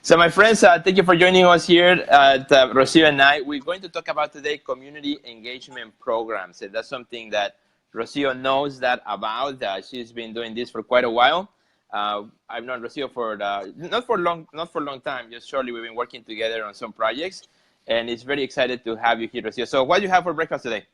So, my friends, thank you for joining us here at Rocio and I. We're going to talk about today community engagement programs. And that's something that Rocio knows that about. She's been doing this for quite a while. I've known Rocio for not for a long time. Just shortly, we've been working together on some projects, and it's very excited to have you here, Rocio. So, what do you have for breakfast today?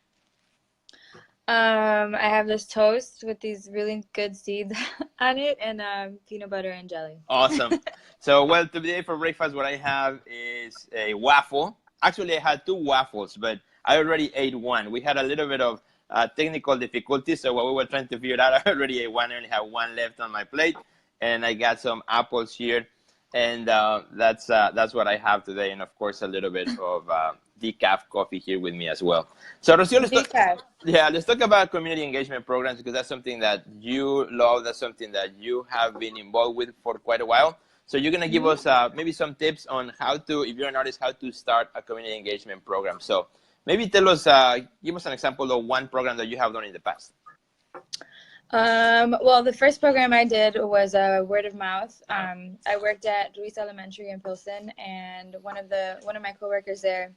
I have this toast with these really good seeds on it and peanut butter and jelly. Awesome. So, well, today for breakfast, what I have is a waffle. Actually, I had two waffles, but I already ate one. We had a little bit of technical difficulties, so while we were trying to figure it out, I already ate one. I only have one left on my plate, and I got some apples here, and that's what I have today, and of course, a little bit of decaf coffee here with me as well. So, Rocio, Decaf. let's talk about community engagement programs because that's something that you love. That's something that you have been involved with for quite a while. So you're gonna give us maybe some tips on how to, if you're an artist, how to start a community engagement program. So maybe tell us, give us an example of one program that you have done in the past. Well, the first program I did was word of mouth. I worked at Ruiz Elementary in Pilsen, and one of my coworkers there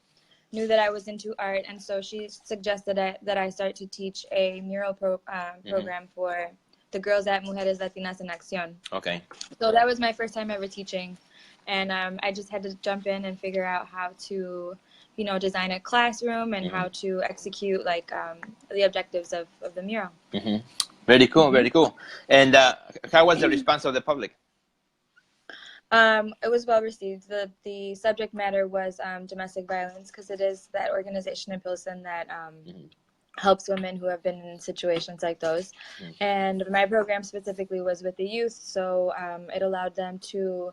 knew that I was into art, and so she suggested that I start to teach a mural program for the girls at Mujeres Latinas en Acción. Okay. So that was my first time ever teaching, and I just had to jump in and figure out how to, design a classroom and how to execute like the objectives of the mural. Very cool, very cool. And how was the response of the public? It was well received. The subject matter was domestic violence, because it is that organization in Pilsen that helps women who have been in situations like those. And my program specifically was with the youth, so it allowed them to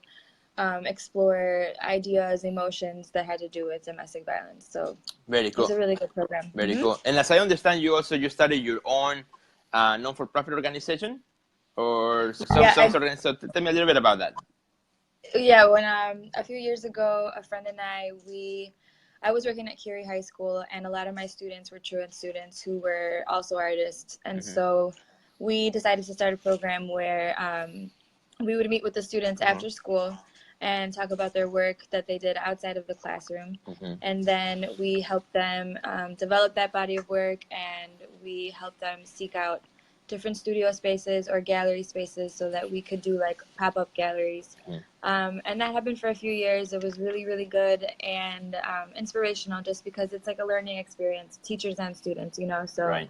explore ideas, emotions that had to do with domestic violence. So very cool. It's a really good program. Very cool. And as I understand, you started your own non-for-profit organization, or some sort of. So tell me a little bit about that. Yeah, when a few years ago, a friend and I was working at Curie High School, and a lot of my students were truant students who were also artists. And so we decided to start a program where we would meet with the students after school and talk about their work that they did outside of the classroom. And then we helped them develop that body of work, and we helped them seek out different studio spaces or gallery spaces so that we could do like pop-up galleries. And that happened for a few years. It was really, really good and inspirational, just because it's like a learning experience, teachers and students, so. Right.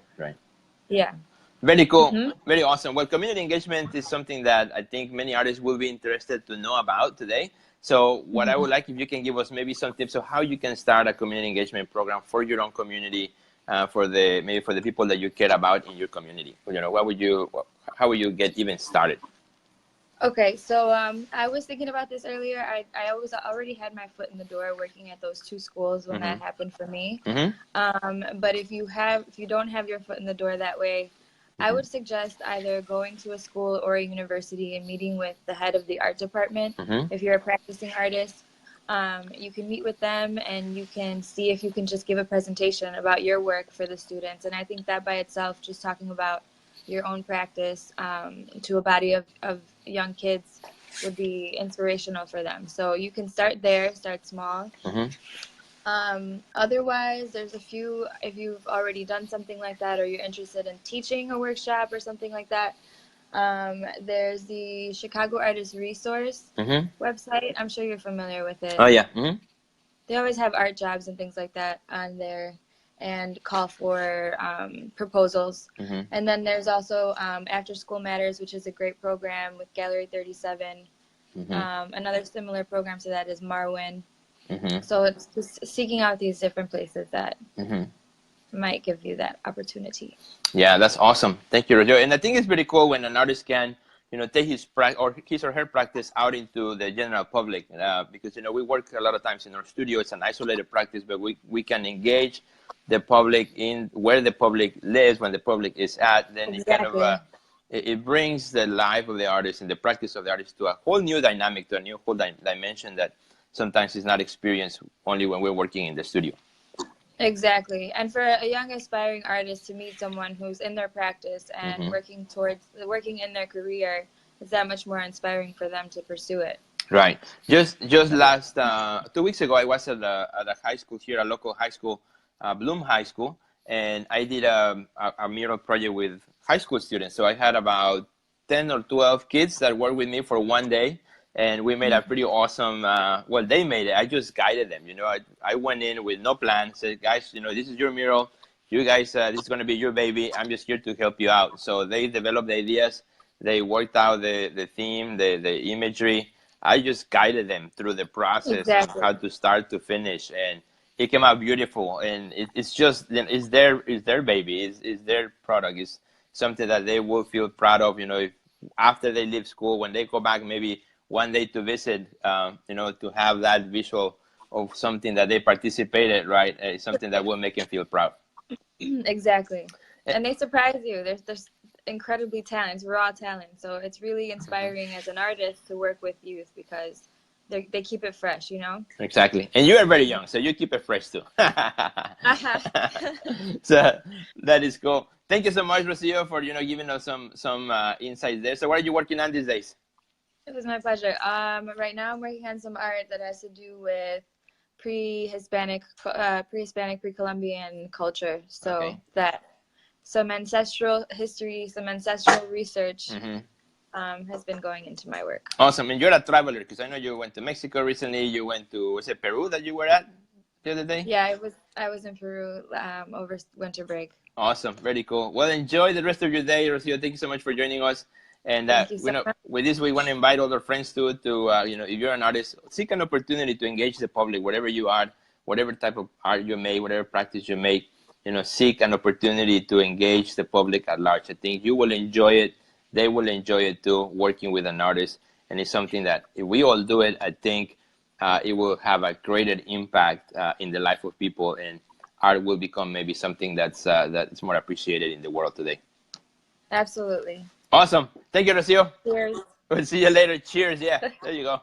Yeah. Very cool. Very awesome. Well, community engagement is something that I think many artists will be interested to know about today. So what I would like, if you can give us maybe some tips of how you can start a community engagement program for your own community, for the people that you care about in your community. How would you get even started? Okay, so I was thinking about this earlier. I already had my foot in the door working at those two schools when that happened for me. But if you don't have your foot in the door that way, I would suggest either going to a school or a university and meeting with the head of the art department. If you're a practicing artist, you can meet with them and you can see if you can just give a presentation about your work for the students. And I think that by itself, just talking about your own practice to a body of young kids would be inspirational for them. So you can start there, start small. Otherwise, there's a few, if you've already done something like that or you're interested in teaching a workshop or something like that, there's the Chicago Artist Resource website. I'm sure you're familiar with it. Oh, yeah. They always have art jobs and things like that on there and call for proposals. And then there's also After School Matters, which is a great program with Gallery 37. Another similar program to that is Marwin. So it's just seeking out these different places that might give you that opportunity. Yeah, that's awesome. Thank you, Rocio. And I think it's very cool when an artist can, take his or her practice out into the general public, because we work a lot of times in our studio. It's an isolated practice, but we can engage the public in where the public lives, when the public is at. Then it brings the life of the artist and the practice of the artist to a whole new dynamic, to a new whole dimension that sometimes is not experienced only when we're working in the studio. Exactly. And for a young aspiring artist to meet someone who's in their practice and working in their career, it's that much more inspiring for them to pursue it. Right. Just last 2 weeks ago, I was at a high school here, a local high school, Bloom High School, and I did a mural project with high school students. So I had about 10 or 12 kids that worked with me for one day, and we made a pretty awesome. Well, they made it. I just guided them. I went in with no plan. Said, guys, this is your mural. You guys, this is going to be your baby. I'm just here to help you out. So they developed the ideas. They worked out the theme, the imagery. I just guided them through the process on Exactly. how to start to finish, and it came out beautiful. And it's just it's their baby, it's their product, it's something that they will feel proud of. If after they leave school, when they go back, maybe one day to visit, to have that visual of something that they participated, right? It's something that will make them feel proud. Exactly. Eh, And they surprise you. There's incredibly talented, raw talent. So it's really mhm. inspiring as an artist to work with youth because they keep it fresh, you know? Exactly. And you are very young, so you keep it fresh too. Aha. So that is cool. Thank you so much, Rocio, for giving us some insights there. So what are you working on these days? It was my pleasure. Right now I'm working on some art that has to do with pre-Hispanic, pre-Columbian culture. So Okay. that some ancestral history, some ancestral research Hmm. has been going into my work. Awesome. And you're a traveler because I know you went to Mexico recently. You went to, was it Peru that you were at the other day? Yeah, I was in Peru over winter break. Awesome. Very cool. Well, enjoy the rest of your day, Rocio. Thank you so much for joining us. And Thank you so much. with this, we want to invite all our friends to if you're an artist, seek an opportunity to engage the public, wherever you are, whatever type of art you make, whatever practice you make, seek an opportunity to engage the public at large. I think you will enjoy it. They will enjoy it too, working with an artist. And it's something that if we all do it, I think it will have a greater impact in the life of people, and art will become maybe something that's more appreciated in the world today. Absolutely. Awesome. Thank you, Rocio. Cheers. We'll see you later. Cheers. Yeah, there you go.